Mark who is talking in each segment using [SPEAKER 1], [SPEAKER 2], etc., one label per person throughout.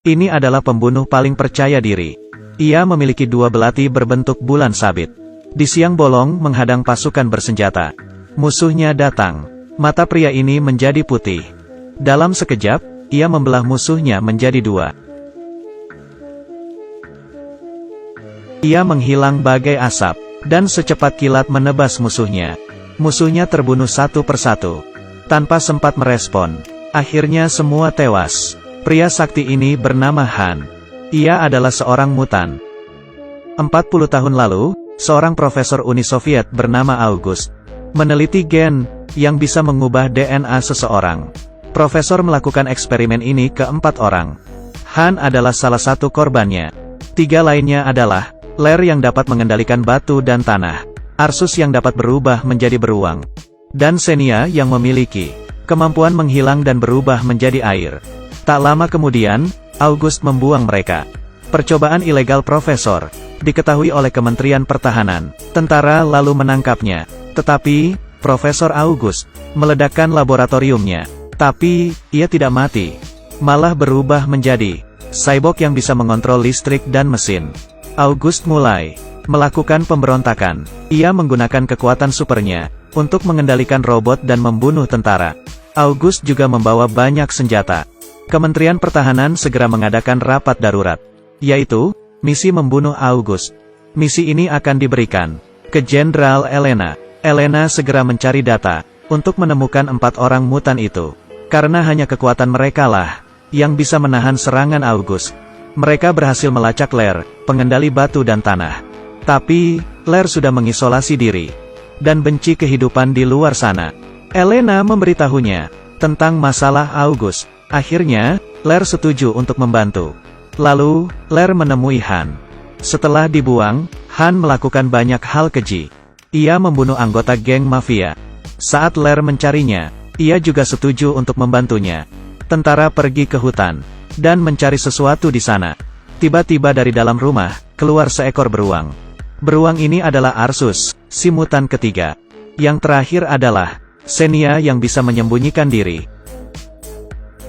[SPEAKER 1] Ini adalah pembunuh paling percaya diri. Ia memiliki dua belati berbentuk bulan sabit. Di siang bolong menghadang pasukan bersenjata. Musuhnya datang. Mata pria ini menjadi putih. Dalam sekejap, ia membelah musuhnya menjadi dua. Ia menghilang bagai asap, dan secepat kilat menebas musuhnya. Musuhnya terbunuh satu persatu. Tanpa sempat merespon. Akhirnya semua tewas. Pria sakti ini bernama Han. Ia adalah seorang mutan. 40 tahun lalu, seorang profesor Uni Soviet bernama August meneliti gen yang bisa mengubah DNA seseorang. Profesor melakukan eksperimen ini ke 4 orang. Han adalah salah satu korbannya. 3 lainnya adalah Ler yang dapat mengendalikan batu dan tanah, Arsus yang dapat berubah menjadi beruang, dan Xenia yang memiliki kemampuan menghilang dan berubah menjadi air. Tak lama kemudian, August membuang mereka. Percobaan ilegal Profesor diketahui oleh Kementerian Pertahanan. Tentara lalu menangkapnya. Tetapi, Profesor August meledakkan laboratoriumnya. Tapi, ia tidak mati. Malah berubah menjadi cyborg yang bisa mengontrol listrik dan mesin. August mulai melakukan pemberontakan. Ia menggunakan kekuatan supernya untuk mengendalikan robot dan membunuh tentara. August juga membawa banyak senjata. Kementerian Pertahanan segera mengadakan rapat darurat, yaitu misi membunuh August. Misi ini akan diberikan ke Jenderal Elena. Elena segera mencari data untuk menemukan 4 orang mutan itu, karena hanya kekuatan mereka lah yang bisa menahan serangan August. Mereka berhasil melacak Ler, pengendali batu dan tanah. Tapi, Ler sudah mengisolasi diri dan benci kehidupan di luar sana. Elena memberitahunya tentang masalah August. Akhirnya, Ler setuju untuk membantu. Lalu, Ler menemui Han. Setelah dibuang, Han melakukan banyak hal keji. Ia membunuh anggota geng mafia. Saat Ler mencarinya, ia juga setuju untuk membantunya. Tentara pergi ke hutan dan mencari sesuatu di sana. Tiba-tiba dari dalam rumah, keluar seekor beruang. Beruang ini adalah Arsus, si mutan ketiga. Yang terakhir adalah Xenia yang bisa menyembunyikan diri.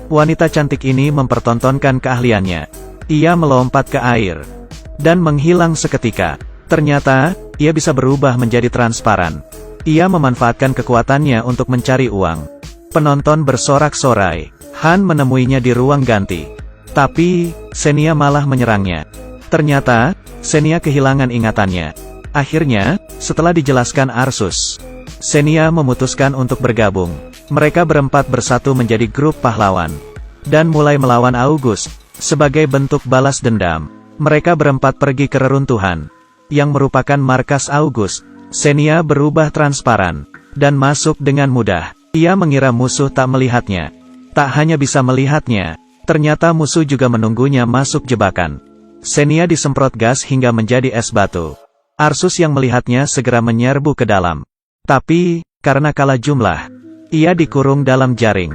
[SPEAKER 1] Wanita cantik ini mempertontonkan keahliannya. Ia melompat ke air dan menghilang seketika. Ternyata, ia bisa berubah menjadi transparan. Ia memanfaatkan kekuatannya untuk mencari uang. Penonton bersorak-sorai. Han menemuinya di ruang ganti. Tapi, Xenia malah menyerangnya. Ternyata, Xenia kehilangan ingatannya. Akhirnya, setelah dijelaskan Arsus, Xenia memutuskan untuk bergabung. Mereka berempat bersatu menjadi grup pahlawan dan mulai melawan August. Sebagai bentuk balas dendam, mereka berempat pergi ke reruntuhan yang merupakan markas August. Xenia berubah transparan dan masuk dengan mudah. Ia mengira musuh tak melihatnya. Tak hanya bisa melihatnya, ternyata musuh juga menunggunya masuk jebakan. Xenia disemprot gas hingga menjadi es batu. Arsus yang melihatnya segera menyerbu ke dalam. Tapi, karena kalah jumlah, ia dikurung dalam jaring.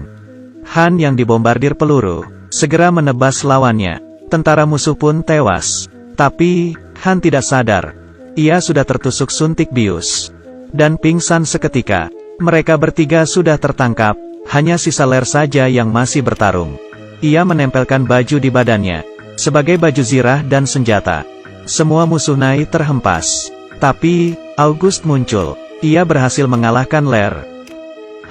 [SPEAKER 1] Han yang dibombardir peluru segera menebas lawannya. Tentara musuh pun tewas. Tapi, Han tidak sadar. Ia sudah tertusuk suntik bius dan pingsan seketika. Mereka bertiga sudah tertangkap. Hanya sisa Ler saja yang masih bertarung. Ia menempelkan baju di badannya sebagai baju zirah dan senjata. Semua musuh naik terhempas. Tapi, August muncul. Ia berhasil mengalahkan Ler.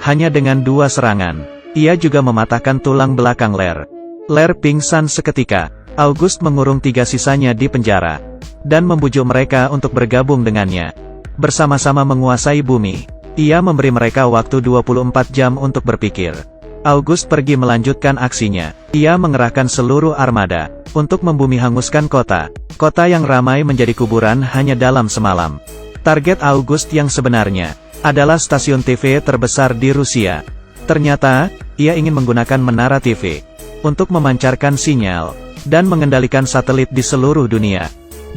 [SPEAKER 1] Hanya dengan 2 serangan. Ia juga mematahkan tulang belakang Ler. Ler pingsan seketika. August mengurung 3 sisanya di penjara dan membujuk mereka untuk bergabung dengannya. Bersama-sama menguasai bumi. Ia memberi mereka waktu 24 jam untuk berpikir. August pergi melanjutkan aksinya. Ia mengerahkan seluruh armada untuk membumi hanguskan kota. Kota yang ramai menjadi kuburan hanya dalam semalam. Target August yang sebenarnya adalah stasiun TV terbesar di Rusia. Ternyata, ia ingin menggunakan menara TV untuk memancarkan sinyal dan mengendalikan satelit di seluruh dunia.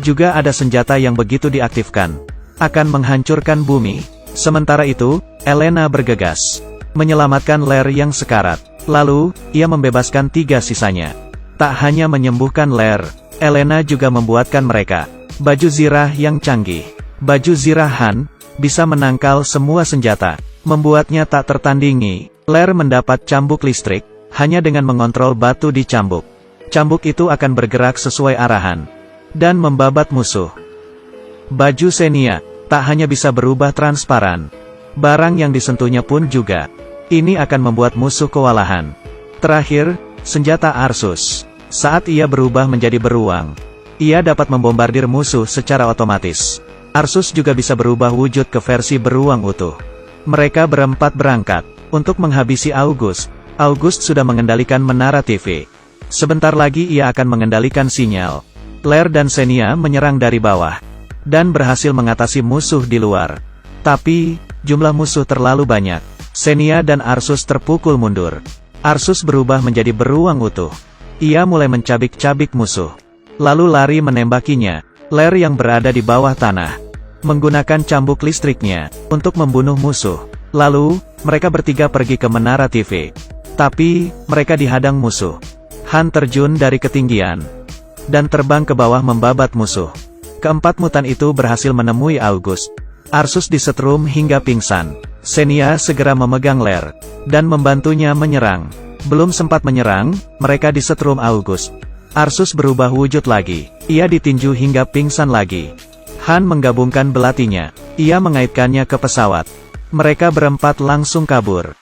[SPEAKER 1] Juga ada senjata yang begitu diaktifkan akan menghancurkan bumi. Sementara itu, Elena bergegas menyelamatkan Ler yang sekarat. Lalu, ia membebaskan 3 sisanya. Tak hanya menyembuhkan Ler, Elena juga membuatkan mereka baju zirah yang canggih. Baju zirah Han bisa menangkal semua senjata, membuatnya tak tertandingi. Ler mendapat cambuk listrik hanya dengan mengontrol batu di cambuk. Cambuk itu akan bergerak sesuai arahan dan membabat musuh. Baju Xenia tak hanya bisa berubah transparan, barang yang disentuhnya pun juga. Ini akan membuat musuh kewalahan. Terakhir, senjata Arsus. Saat ia berubah menjadi beruang, ia dapat membombardir musuh secara otomatis. Arsus juga bisa berubah wujud ke versi beruang utuh. Mereka berempat berangkat untuk menghabisi August. August sudah mengendalikan menara TV. Sebentar lagi ia akan mengendalikan sinyal. Lair dan Xenia menyerang dari bawah dan berhasil mengatasi musuh di luar. Tapi, jumlah musuh terlalu banyak. Xenia dan Arsus terpukul mundur. Arsus berubah menjadi beruang utuh. Ia mulai mencabik-cabik musuh, lalu lari menembakinya. Lair yang berada di bawah tanah menggunakan cambuk listriknya untuk membunuh musuh. Lalu, mereka bertiga pergi ke menara TV. Tapi, mereka dihadang musuh. Han terjun dari ketinggian dan terbang ke bawah membabat musuh. Keempat mutan itu berhasil menemui August. Arsus disetrum hingga pingsan. Xenia segera memegang Lair dan membantunya menyerang. Belum sempat menyerang, mereka disetrum August. Arsus berubah wujud lagi. Ia ditinju hingga pingsan lagi. Han menggabungkan belatinya. Ia mengaitkannya ke pesawat. Mereka berempat langsung kabur.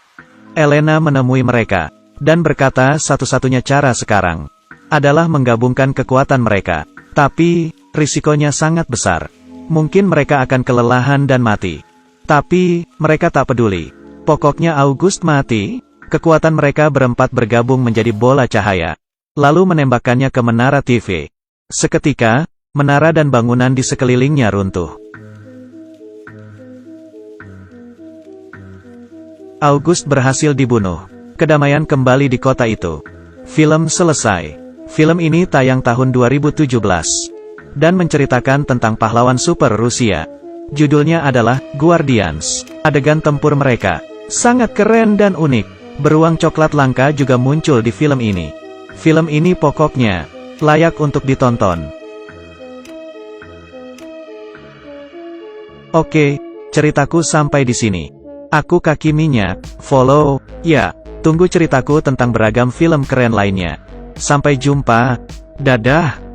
[SPEAKER 1] Elena menemui mereka dan berkata satu-satunya cara sekarang adalah menggabungkan kekuatan mereka. Tapi, risikonya sangat besar. Mungkin mereka akan kelelahan dan mati. Tapi, mereka tak peduli. Pokoknya August mati, kekuatan mereka berempat bergabung menjadi bola cahaya. Lalu menembakkannya ke menara TV. Seketika, menara dan bangunan di sekelilingnya runtuh. August berhasil dibunuh. Kedamaian kembali di kota itu. Film selesai. Film ini tayang tahun 2017. Dan menceritakan tentang pahlawan super Rusia. Judulnya adalah Guardians. Adegan tempur mereka sangat keren dan unik. Beruang coklat langka juga muncul di film ini. Film ini pokoknya layak untuk ditonton. Oke, ceritaku sampai di sini. Aku Kaki Minyak, follow, ya, tunggu ceritaku tentang beragam film keren lainnya. Sampai jumpa, dadah.